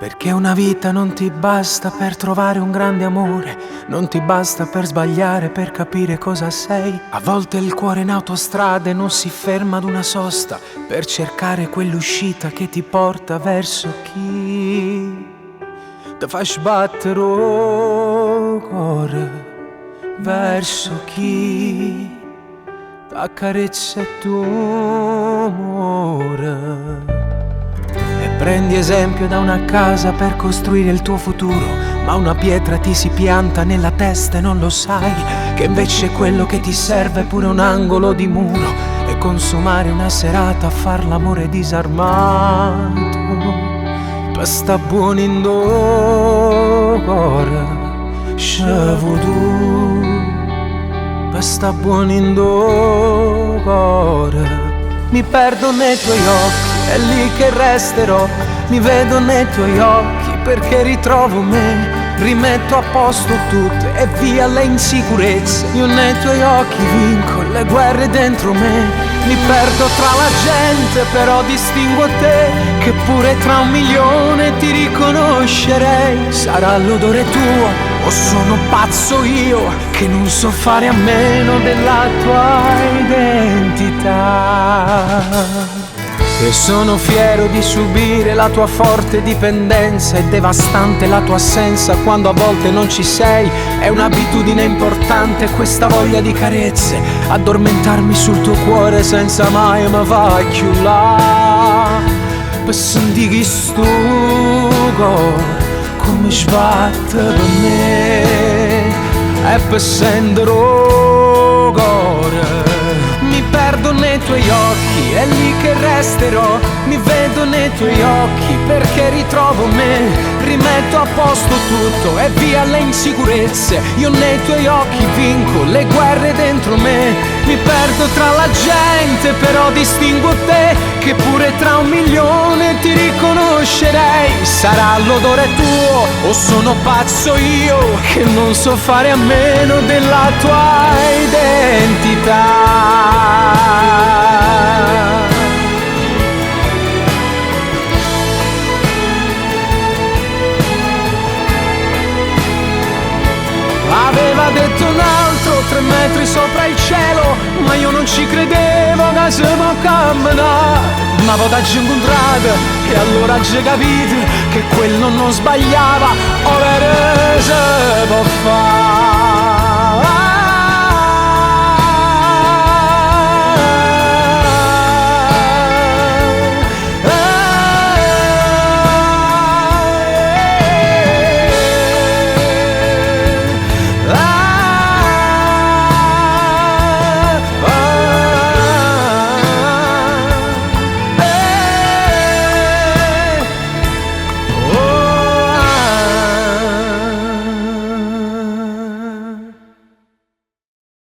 Perché una vita non ti basta per trovare un grande amore, non ti basta per sbagliare, per capire cosa sei. A volte il cuore in autostrada non si ferma ad una sosta per cercare quell'uscita che ti porta verso chi ti fa sbattere il cuore, verso chi ti accarezza il tuo amore. Prendi esempio da una casa per costruire il tuo futuro, ma una pietra ti si pianta nella testa e non lo sai, che invece quello che ti serve è pure un angolo di muro e consumare una serata a far l'amore disarmato. Per sta buono in do cuore, scevuto, per sta buono in do cuore. Mi perdo nei tuoi occhi, è lì che resterò. Mi vedo nei tuoi occhi perché ritrovo me. Rimetto a posto tutto e via le insicurezze. Io nei tuoi occhi vinco le guerre dentro me. Mi perdo tra la gente però distingo te, che pure tra 1.000.000 ti riconoscerei. Sarà l'odore tuo o sono pazzo io che non so fare a meno della tua identità. E sono fiero di subire la tua forte dipendenza. È devastante la tua assenza quando a volte non ci sei. È un'abitudine importante questa voglia di carezze, addormentarmi sul tuo cuore senza mai mi far chiullare. Per sentire che sto cuore come sbatte per me e per sentire il cuore. Mi perdo nei tuoi occhi, è lì che resterò. Mi vedo nei tuoi occhi perché ritrovo me. Rimetto a posto tutto e via le insicurezze. Io nei tuoi occhi vinco le guerre dentro me. Mi perdo tra la gente però distingo te, che pure tra 1.000.000 ti riconoscerei. Sarà l'odore tuo o sono pazzo io che non so fare a meno della tua identità. Aveva detto un altro 3 metri sopra il cielo, ma io non ci credevo che si può camminare. Ma poi t'ho incontrato e allora c'è capito che quello non sbagliava. Ora si può fare.